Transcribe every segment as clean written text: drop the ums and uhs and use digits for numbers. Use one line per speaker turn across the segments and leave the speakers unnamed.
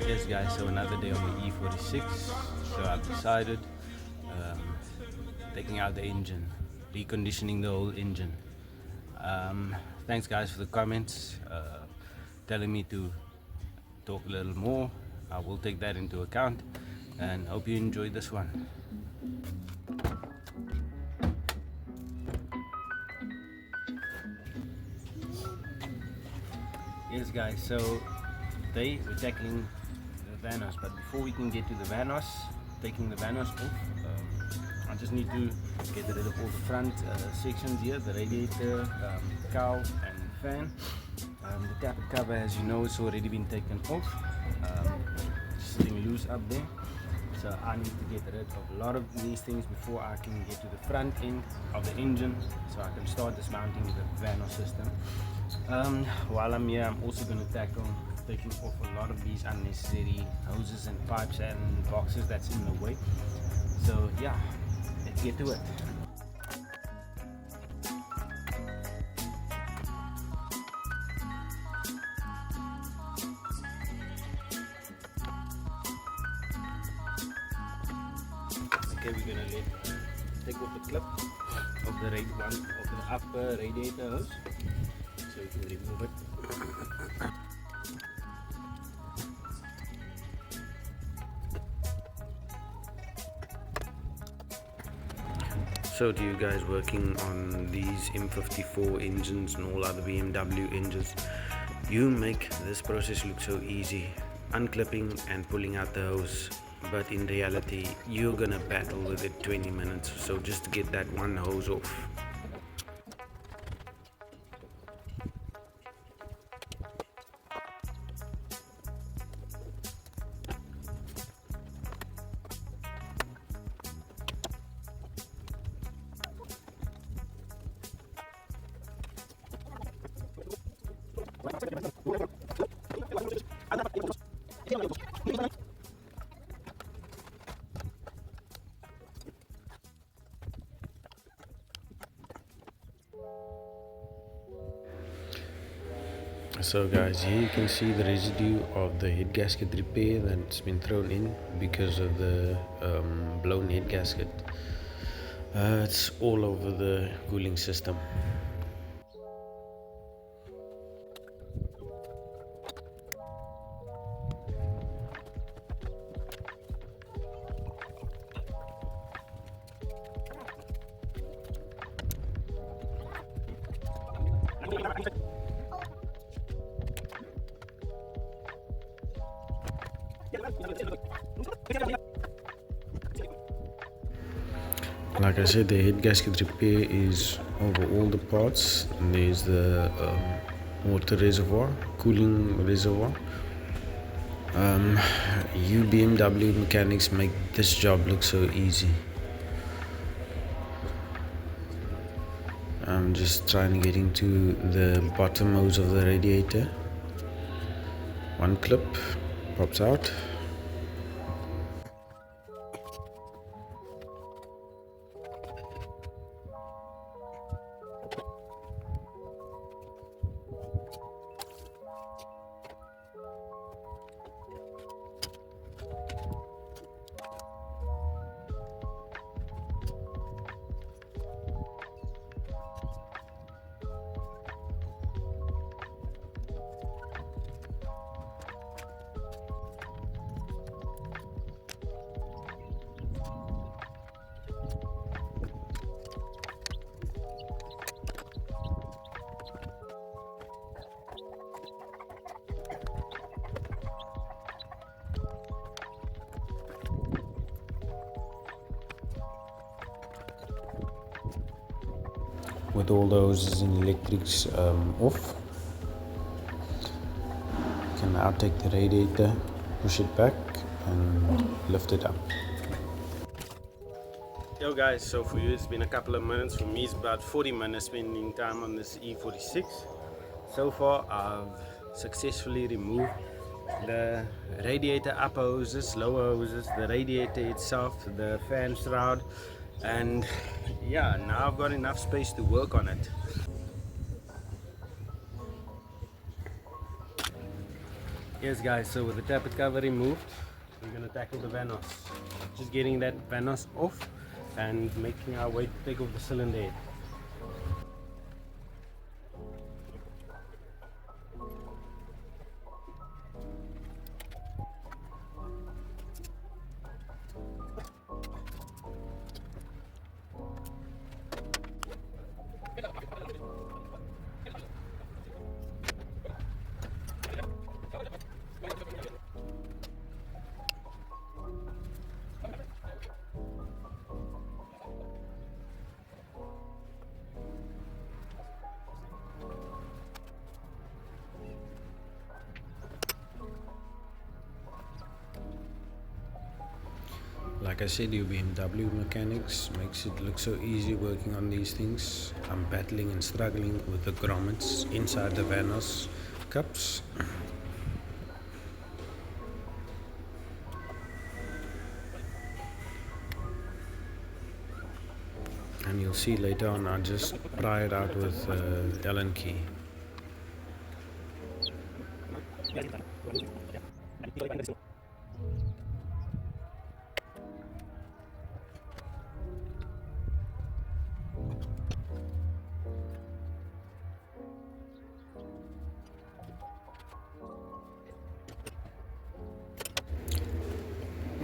Yes guys, so another day on the E46. So I've decided taking out the engine, reconditioning the whole engine. Thanks guys for the comments, telling me to talk a little more. I will take that into account and hope you enjoyed this one. Yes guys, so today we're tackling the Vanos, but before we can get to the Vanos, taking the Vanos off, I just need to get rid of all the front sections here, the radiator, cowl and fan. The cap and cover, as you know, it's already been taken off, sitting loose up there. So I need to get rid of a lot of these things before I can get to the front end of the engine, so I can start dismounting the Vanos system. While I'm here, I'm also going to tackle taking off a lot of these unnecessary hoses and pipes and boxes that's in the way. So yeah, let's get to it. Okay, we're gonna take off the clip of the upper radiator hose, so you can remove it. So to you guys working on these M54 engines and all other BMW engines, you make this process look so easy, unclipping and pulling out the hose, but in reality you're gonna battle with it 20 minutes or so just to get that one hose off. So guys, here you can see the residue of the head gasket repair that's been thrown in because of the blown head gasket. It's all over the cooling system. Like I said, the head gasket repair is over all the parts. And there's the water reservoir, cooling reservoir. You BMW mechanics make this job look so easy. I'm just trying to get into the bottom hose of the radiator. One clip pops out. With all the hoses and electrics off, you can now take the radiator, push it back and lift it up. Yo guys, so for you it's been a couple of minutes, for me it's about 40 minutes spending time on this E46. So far I've successfully removed the radiator upper hoses, lower hoses, the radiator itself, the fan shroud, and yeah, now I've got enough space to work on it. Yes guys, so with the tappet cover removed, we're going to tackle the Vanos. Just getting that Vanos off and making our way to take off the cylinder head. Like I said, your BMW mechanics makes it look so easy working on these things. I'm battling and struggling with the grommets inside the Vanos cups. And you'll see later on, I just pry it out with Allen key.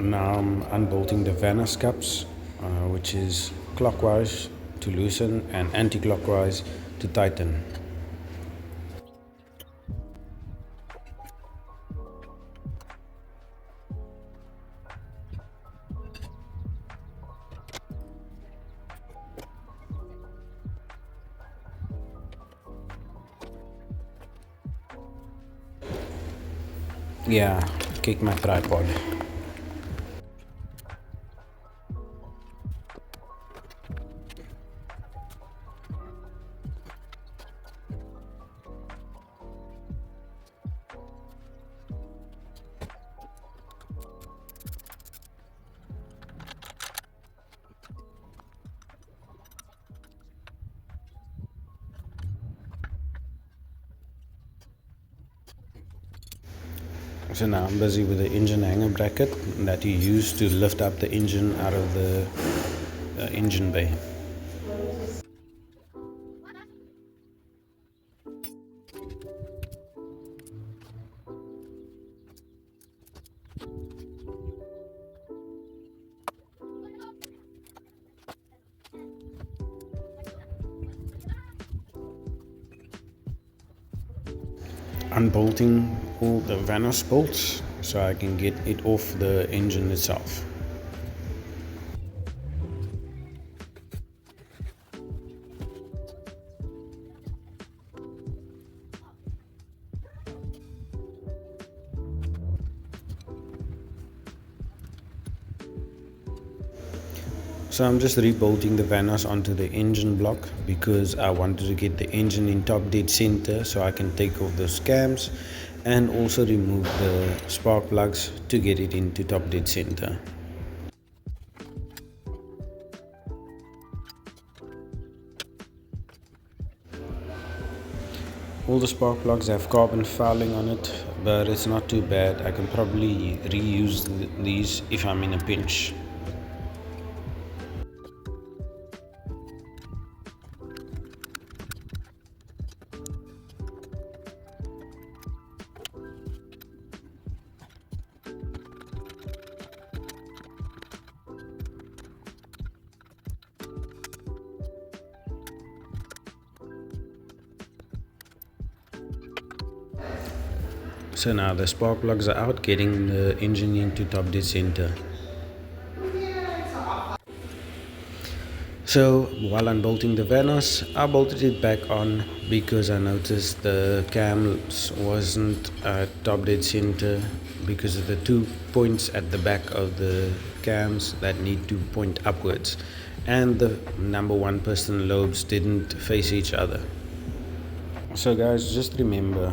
Now I'm unbolting the Vanos cups, which is clockwise to loosen and anti-clockwise to tighten. Yeah, kick my tripod. So now I'm busy with the engine hanger bracket that you use to lift up the engine out of the engine bay. Unbolting all the Vanos bolts so I can get it off the engine itself. So I'm just rebolting the Vanos onto the engine block because I wanted to get the engine in top dead center so I can take off those cams and also remove the spark plugs to get it into top dead center. All the spark plugs have carbon fouling on it, but it's not too bad. I can probably reuse these if I'm in a pinch. So now the spark plugs are out, getting the engine into top dead center. So while unbolting the Vanos, I bolted it back on because I noticed the cams wasn't at top dead center because of the 2 points at the back of the cams that need to point upwards, and the number 1 piston lobes didn't face each other. So guys, just remember,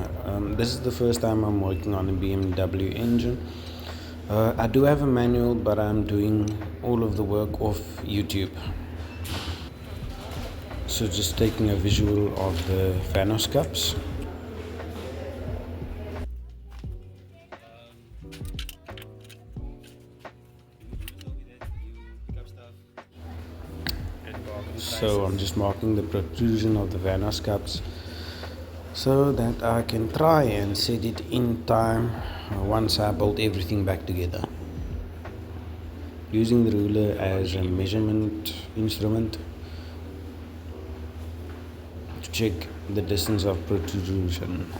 this is the first time I'm working on a BMW engine. I do have a manual, but I'm doing all of the work off YouTube. So just taking a visual of the Vanos cups. So I'm just marking the protrusion of the Vanos cups so that I can try and set it in time once I build everything back together. Using the ruler as a measurement instrument to check the distance of protrusion.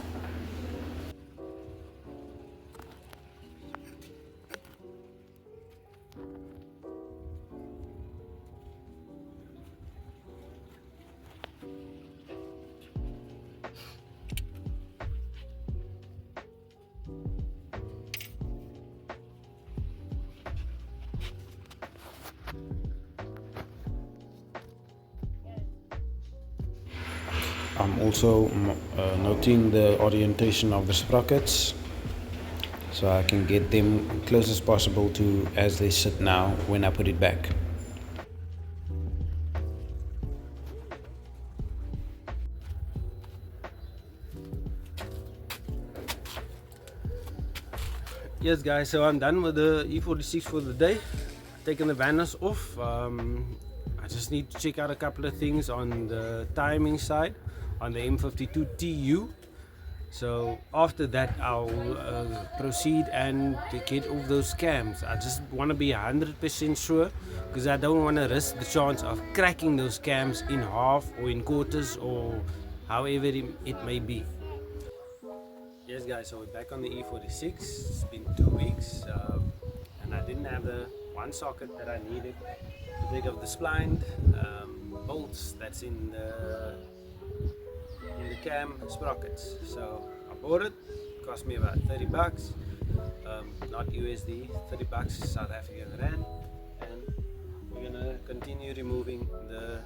I'm also noting the orientation of the sprockets so I can get them close as possible to as they sit now when I put it back. Yes guys, so I'm done with the E46 for the day. Taking the Vanos off. I just need to check out a couple of things on the timing side on the M52 TU. So after that I'll proceed and to get off those cams. I just want to be 100% sure because I don't want to risk the chance of cracking those cams in half or in quarters or however it may be. Yes guys, so we're back on the E46. It's been 2 weeks and I didn't have the one socket that I needed to take off the splined bolts that's in the cam sprockets. So I bought it, cost me about 30 bucks, not USD, 30 bucks South African rand, and we're gonna continue removing the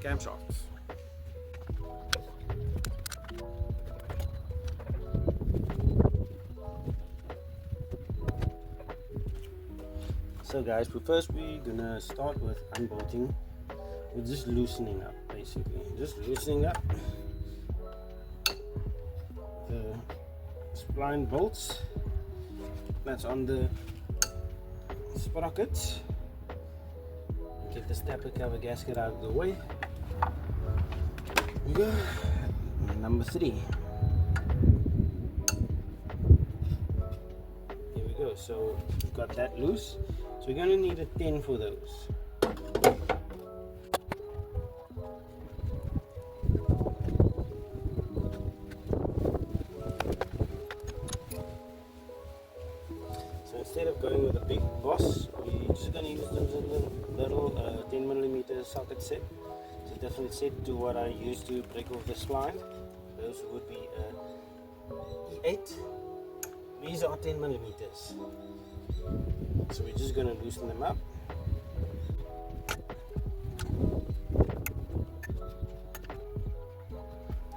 camshafts. So guys, first we're gonna start with unbolting. We're just loosening up, basically. Just loosening up the spline bolts that's on the sprockets. Get the stepper cover gasket out of the way. Here we go. Number 3. Here we go. So we've got that loose. So we're going to need a 10 for those. So instead of going with a big boss, we're just going to use the little 10mm socket set. It's a different set to what I use to break off the spline. Those would be E8. These are 10mm. So we're just going to loosen them up.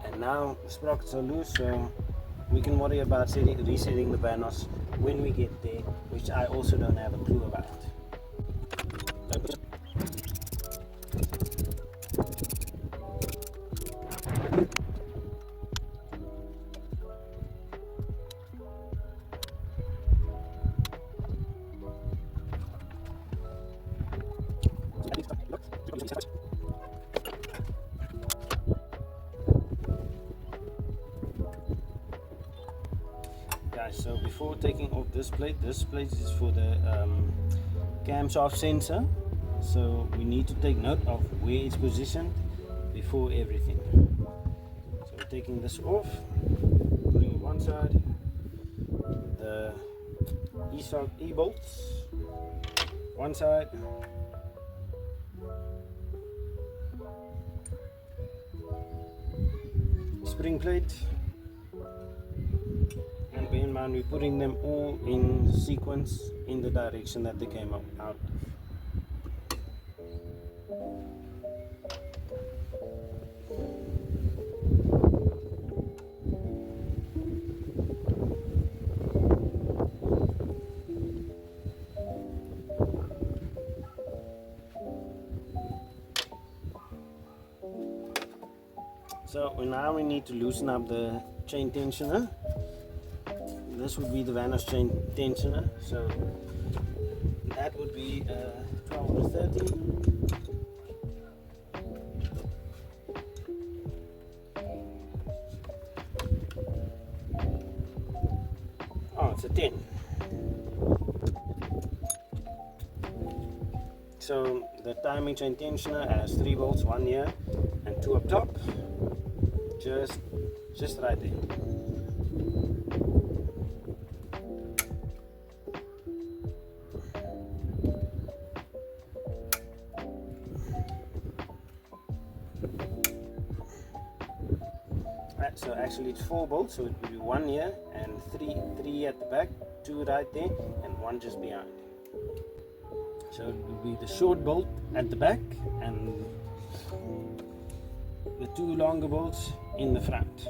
And now the sprockets are loose, so we can worry about resetting the Vanos when we get there, which I also don't have a clue about. Guys, so before taking off this plate is for the camshaft sensor, so we need to take note of where it's positioned before everything. So we're taking this off, putting it one side, the E-bolts one side, spring plate, and bear in mind we're putting them all in sequence in the direction that they came out. So now we need to loosen up the chain tensioner. This would be the Vanos chain tensioner. So that would be 12 or 30. Oh, it's a 10. So the timing chain tensioner has 3 bolts, 1 here and 2 up top. Just right there. Right, so actually it's 4 bolts, so it will be 1 here and 3 at the back, 2 right there and 1 just behind. So it will be the short bolt at the back and the 2 longer bolts in the front.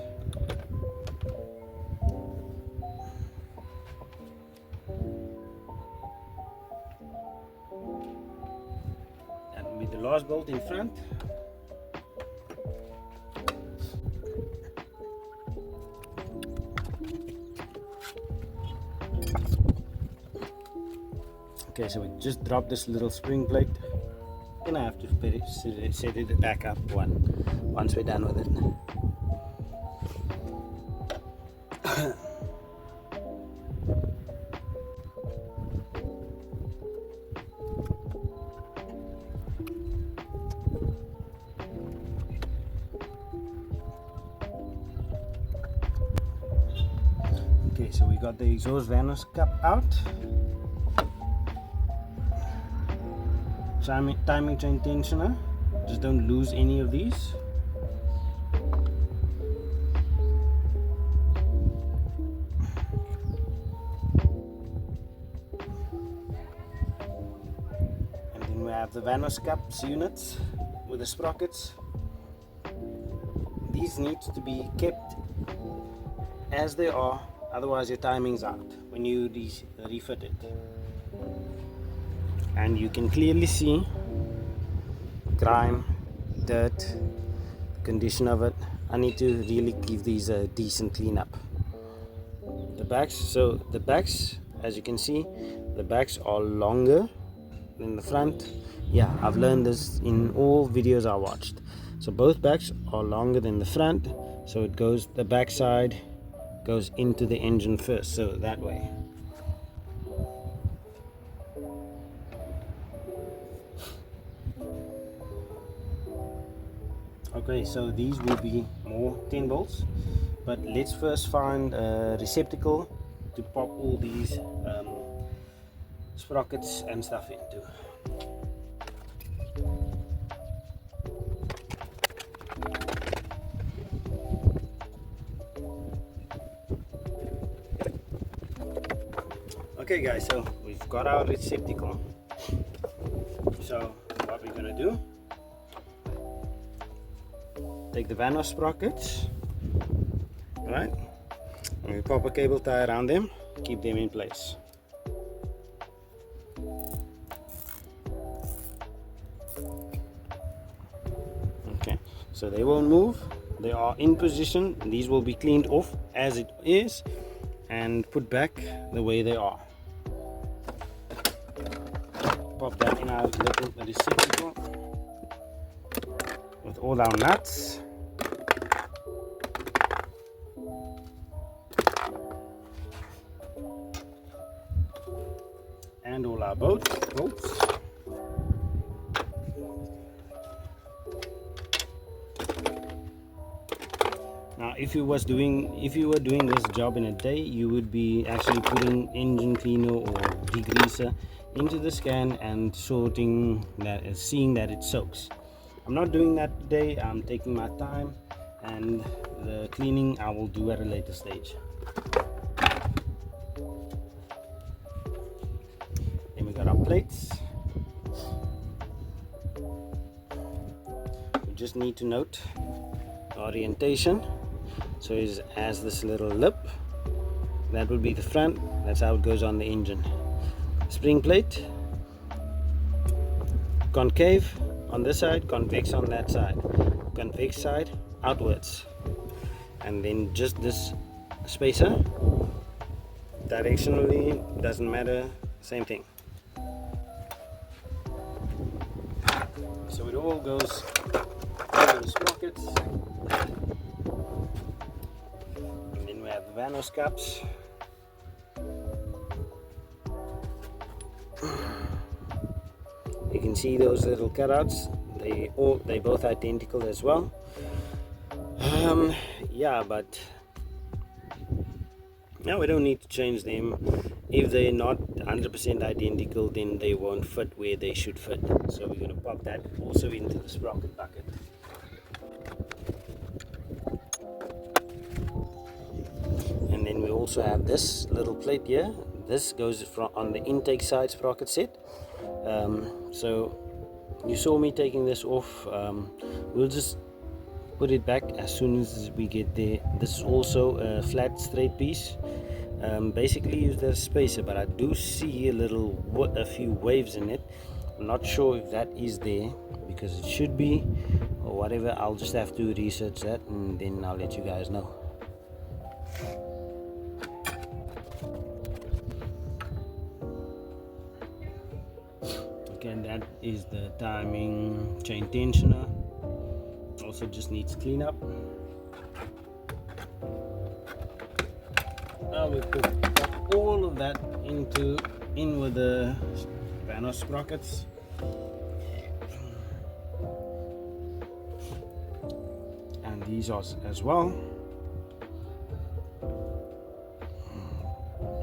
That will be the last bolt in front. Okay, so we just dropped this little spring plate. Then I have to set it back up once we're done with it. Okay, so we got the exhaust Vanos cup out. Timing chain tensioner, just don't lose any of these. And then we have the Vanos cups units with the sprockets. These need to be kept as they are, otherwise your timing's out when you refit it. And you can clearly see grime, dirt, condition of it. I need to really give these a decent cleanup. The backs, as you can see, the backs are longer than the front. Yeah, I've learned this in all videos I watched. So both backs are longer than the front, so it goes, the back side goes into the engine first, so that way. Okay, so these will be more 10 bolts, but let's first find a receptacle to pop all these sprockets and stuff into. Okay guys, so we've got our receptacle. So what we're gonna do, take the Vanos sprockets, right, and we pop a cable tie around them, keep them in place. Okay, so they won't move, they are in position, and these will be cleaned off as it is and put back the way they are. Pop that in our little receptacle with all our nuts. And all our bolts. Now if you were doing this job in a day, you would be actually putting engine cleaner or degreaser into the scan and sorting that, seeing that it soaks. I'm not doing that today. I'm taking my time, and the cleaning I will do at a later stage. Then we got our plates. We just need to note the orientation. So it has this little lip. That will be the front. That's how it goes on the engine. Spring plate, concave on this side, convex on that side. Convex side outwards, and then just this spacer directionally doesn't matter, same thing. So it all goes over the sprockets, and then we have the Vanos caps. You can see those little cutouts, they both identical as well. Yeah, but now we don't need to change them. If they're not 100% identical, then they won't fit where they should fit. So we're going to pop that also into the sprocket bucket. And then we also have this little plate here. This goes on the intake side sprocket set. So you saw me taking this off. We'll just put it back as soon as we get there. This is also a flat straight piece. Basically used as a spacer, but I do see a few waves in it. I'm not sure if that is there, because it should be, or whatever. I'll just have to research that, and then I'll let you guys know. Okay, and that is the timing chain tensioner. Also just needs cleanup. Now we put all of that in with the Vanos sprockets. And these are as well.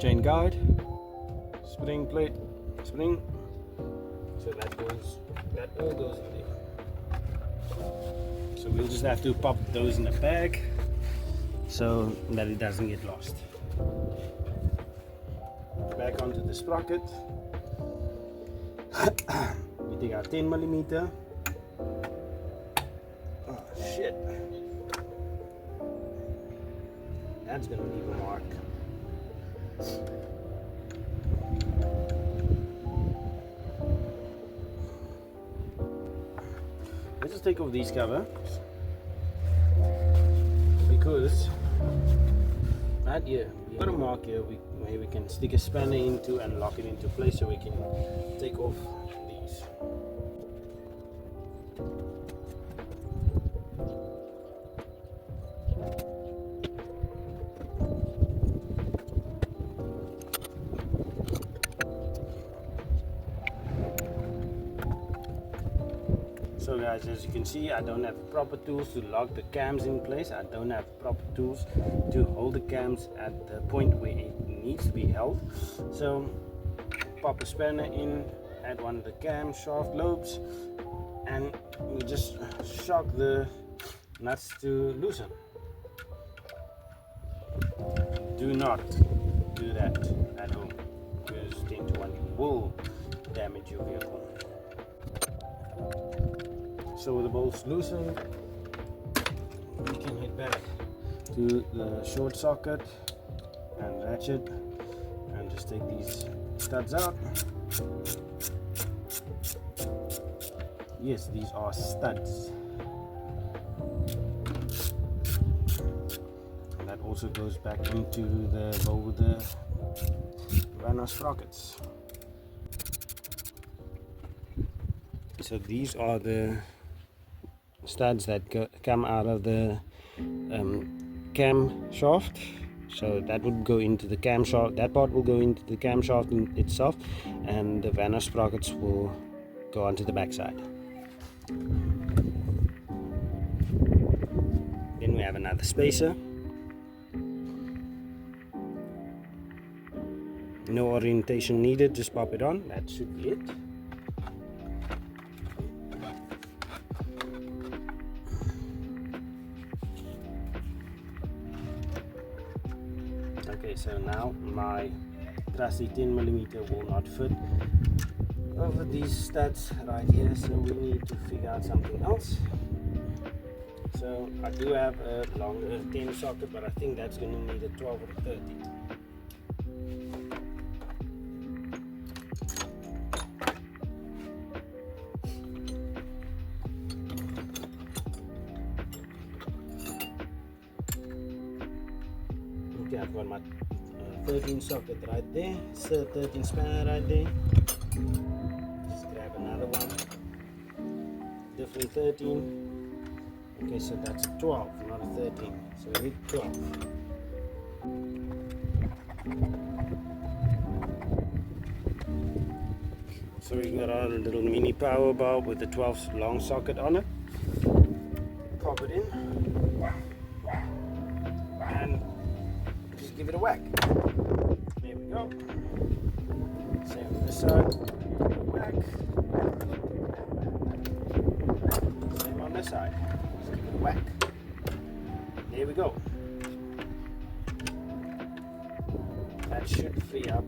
Chain guide, spring plate, spring. So that all goes in there. So we'll just have to pop those in a bag so that it doesn't get lost. Back onto the sprocket. We take our 10mm. Oh shit. That's gonna leave a mark. Let's just take off these covers, because right here we got a mark here where we can stick a spanner into and lock it into place, so we can take off these. So guys, as you can see, I don't have proper tools to lock the cams in place. I don't have proper tools to hold the cams at the point where it needs to be held. So pop a spanner in at one of the cam shaft lobes, and we just shock the nuts to loosen. Do not do that at home, because 10 to 1 will damage your vehicle. So with the bolts loosened, we can head back to the short socket and ratchet, and just take these studs out. Yes, these are studs. And that also goes back into the bowl with the Vanos sprockets. So these are the studs that come out of the cam shaft. So that would go into the cam shaft, that part will go into the cam shaft itself, and the Vanos sprockets will go onto the back side. Then we have another spacer. No orientation needed, just pop it on, that should be it. Okay, so now my trusty 10mm will not fit over these studs right here, so we need to figure out something else. So I do have a longer 10 socket, but I think that's going to need a 12 or 30. I've got my 13 socket right there, so 13 spanner right there. Just grab another one, different 13. Okay, so that's a 12, not a 13, so we need 12. So we got our little mini power bar with the 12 long socket on it. Pop it in and just give it a whack. There we go. Same on this side. Whack. Same on this side. Just give it a whack. There we go. That should free up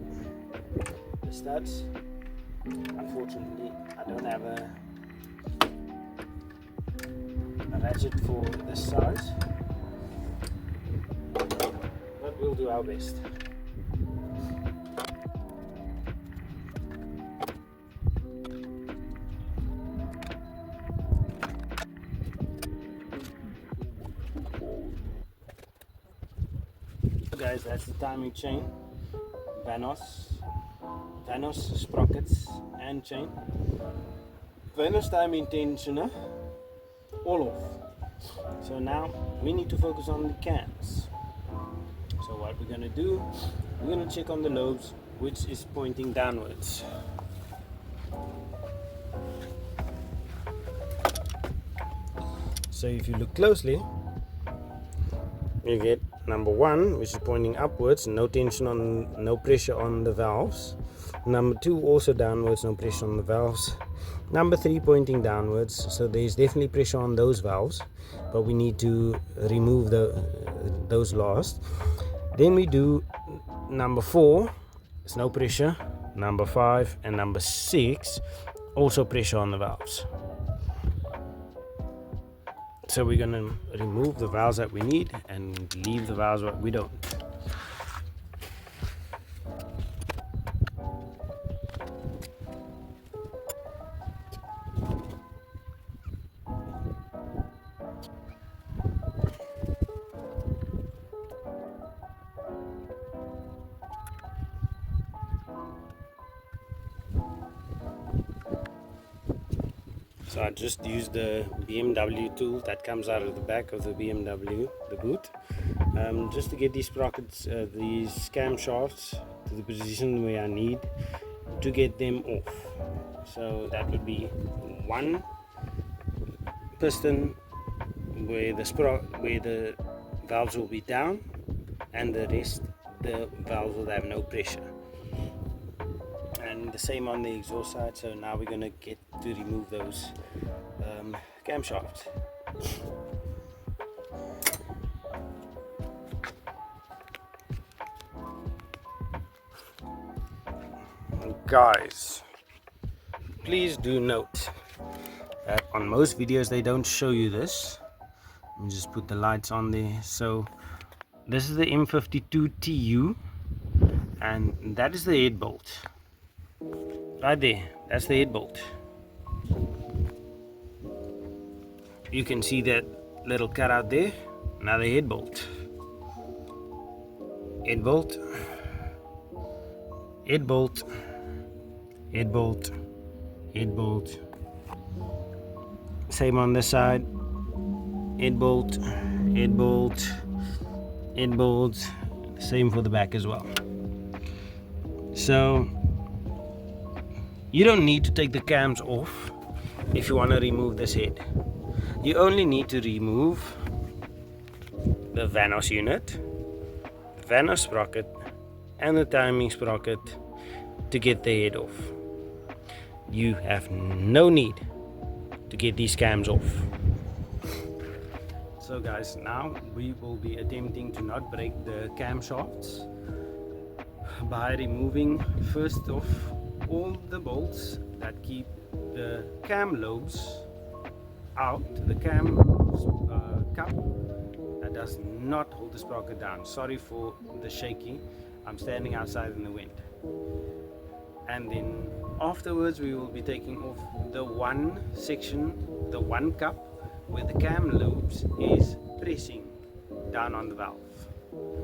the studs. Unfortunately, I don't have a ratchet for this size, but we'll do our best. So guys, that's the timing chain, Vanos sprockets and chain. Vanos timing tensioner all off. So now we need to focus on the cams. So what we're going to do, we're going to check on the lobes which is pointing downwards. So if you look closely, you get number 1, which is pointing upwards, no tension on, no pressure on the valves. Number 2 also downwards, no pressure on the valves. Number 3 pointing downwards, so there's definitely pressure on those valves, but we need to remove those last. Then we do number 4, there's no pressure. Number 5 and number 6, also pressure on the valves. So we're going to remove the valves that we need and leave the valves that we don't. So I just used the BMW tool that comes out of the back of the BMW, the boot, just to get these sprockets, these camshafts to the position where I need to get them off. So that would be 1 piston where the valves will be down, and the rest the valves will have no pressure. And the same on the exhaust side. So now we're going to get to remove those camshafts. Guys, please do note that on most videos they don't show you this. Let me just put the lights on there. So this is the M52 TU, and that is the head bolt. Right there, that's the head bolt. You can see that little cutout there, another head bolt. Head bolt, head bolt, head bolt, head bolt. Same on this side. Head bolt, head bolt, head bolt. Same for the back as well. So you don't need to take the cams off if you want to remove this head. You only need to remove the Vanos unit, Vanos sprocket, and the timing sprocket to get the head off. You have no need to get these cams off. So guys, now we will be attempting to not break the camshafts by removing first off all the bolts that keep the cam lobes out, the cam cup that does not hold the sprocket down. Sorry for the shaky, I'm standing outside in the wind. And then afterwards we will be taking off the one section, the one cup where the cam lobes is pressing down on the valve.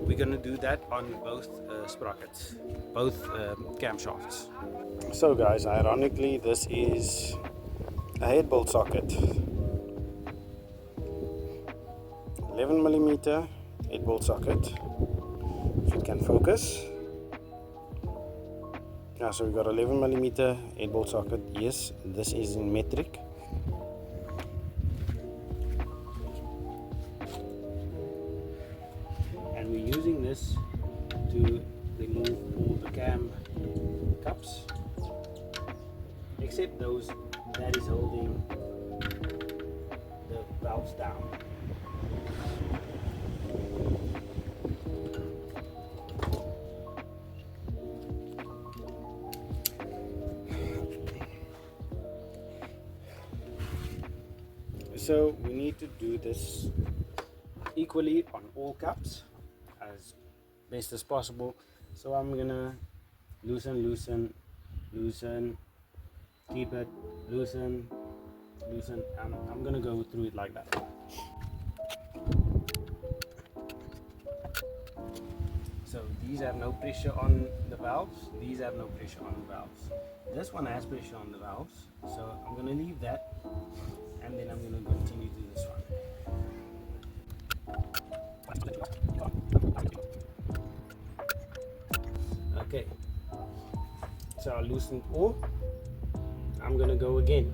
we're going to do that on both sprockets, both camshafts. So guys, ironically this is a head bolt socket, 11mm head bolt socket, if it can focus. Yeah, so we got 11mm head bolt socket. Yes, this is in metric. And we're using this to remove all the cam cups, except those that is holding the valves down. So we need to do this equally on all cups as best as possible. So I'm gonna loosen, keep it, loosen. I'm gonna go through it like that. So these have no pressure on the valves, these have no pressure on the valves. This one has pressure on the valves, so I'm gonna leave that, and then I'm gonna continue to this one. Okay, so I loosened all. I'm gonna go again.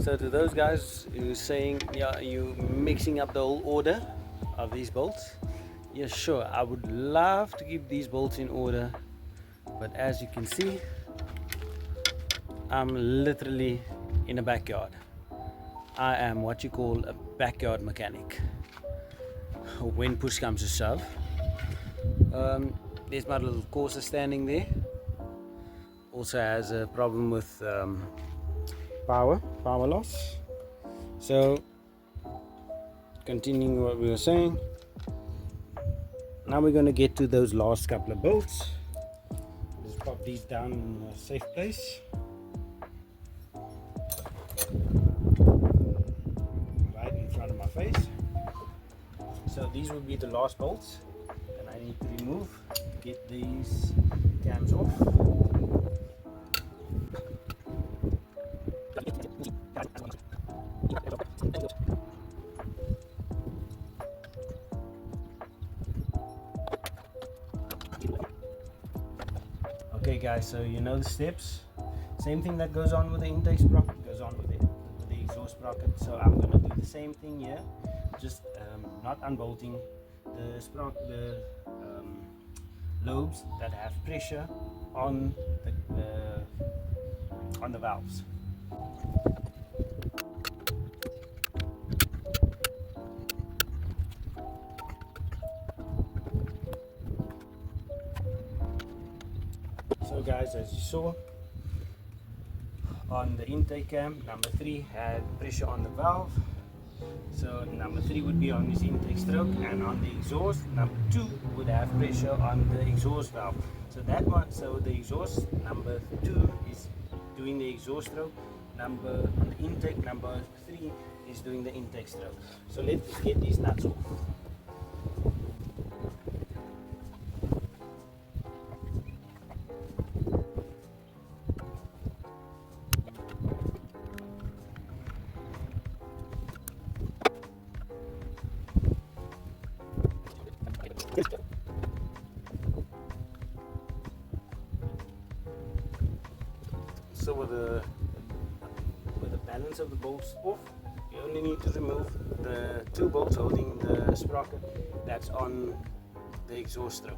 So to those guys who saying, yeah, you mixing up the whole order of these bolts, yeah, sure, I would love to keep these bolts in order, but as you can see, I'm literally in a backyard. I am what you call a backyard mechanic. When push comes to shove, there's my little Corsa standing there. Also has a problem with power loss. So continuing what we were saying, now we're going to get to those last couple of bolts. Just pop these down in a safe place. Right in front of my face. So these will be the last bolts, and I need to remove, get these cams off. Okay guys, so you know the steps. Same thing that goes on with the intake sprocket goes on with the exhaust sprocket. So I'm going to do the same thing here, just not unbolting the lobes that have pressure on the valves. So guys, as you saw on the intake cam, number 3 had pressure on the valve, so number 3 would be on this intake stroke, and on the exhaust, number 2 would have pressure on the exhaust valve. So that one, so the exhaust, number 2 is doing the exhaust stroke, on the intake, number 3 is doing the intake stroke. So let's get these nuts off. So with the balance of the bolts off, you only need to remove the 2 bolts holding the sprocket that's on the exhaust stroke.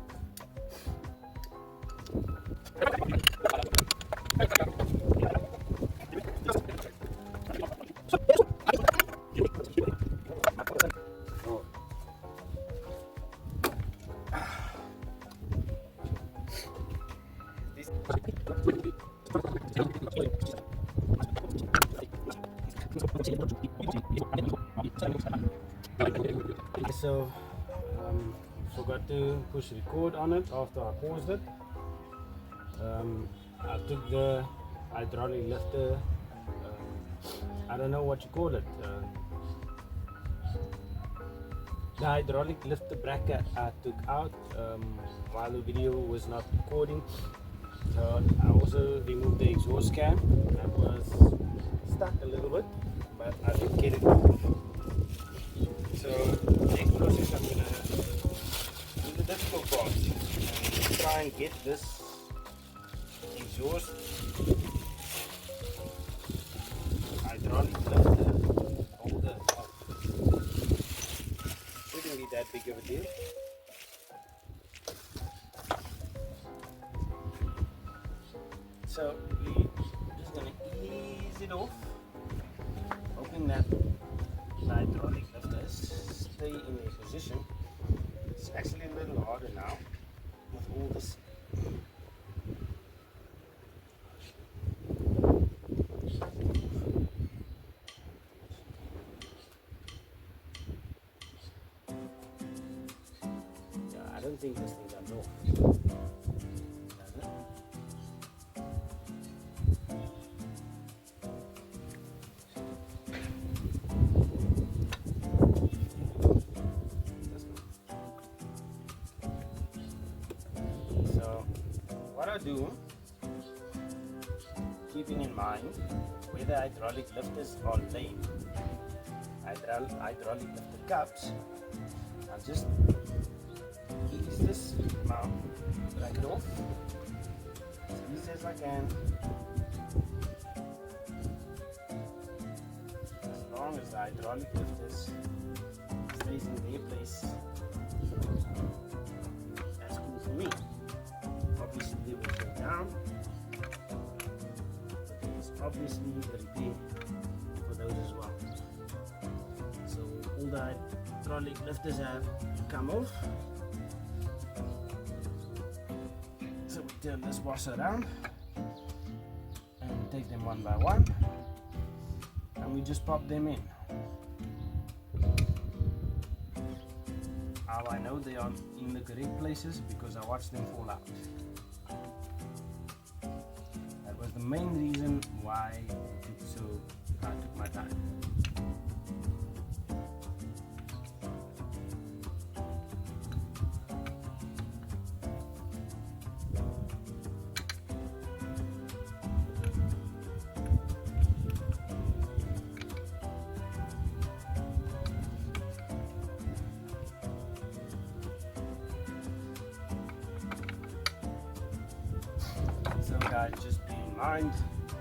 So forgot to push record on it after I paused it. I took the hydraulic lifter, I don't know what you call it, the hydraulic lifter bracket I took out while the video was not recording. So I also removed the exhaust cam that was stuck a little bit, but I did get it off. So next process I'm going to do the difficult part and try and get this exhaust hydraulic lifter holder off. Shouldn't be that big of a deal. So we're just going to ease it off, hoping that the hydraulic lifters stay in their position. It's actually a little harder now with all this. Yeah, I don't think this thing comes off. Does it? So what I do, keeping in mind where the hydraulic lifters are laid, hydraulic lifter cups, I'll just ease this mount bracket off as easy as I can, as long as the hydraulic lifters stays in their place. That's cool for me. Obviously they will go down, but there's obviously the repair for those as well. So all the hydraulic lifters have come off. So we turn this washer around and take them one by one, and we just pop them in. How I know they are in the correct places? Because I watched them fall out. That was the main reason why I took my time. So guys, just be in mind,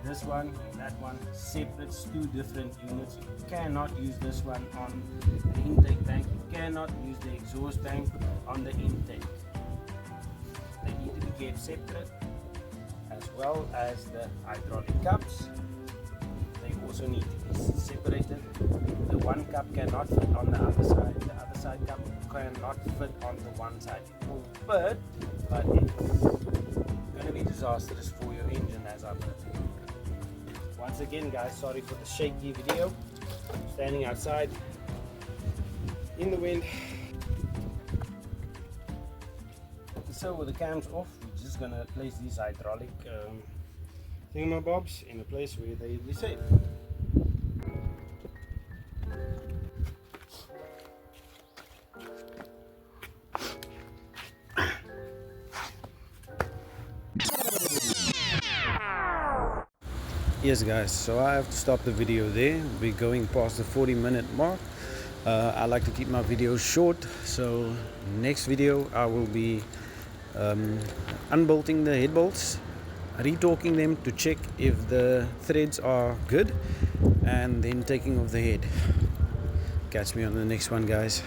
this one and that one separate, two different units. You cannot use this one on the intake tank. You cannot use the exhaust tank on the intake. They need to be kept separate, as well as the hydraulic cups. They also need to be separated. The one cup cannot fit on the other side. The other side cup cannot fit on the one side. It will fit, but it's going to be disastrous for your engine, as I've heard. Once again guys, sorry for the shaky video. Standing outside in the wind. So with the cams off, we're just going to place these hydraulic thingamabobs in a place where they will be safe. Yes guys, so I have to stop the video there. We're going past the 40-minute mark. I like to keep my videos short, so next video I will be unbolting the head bolts, retorquing them to check if the threads are good, and then taking off the head. Catch me on the next one guys.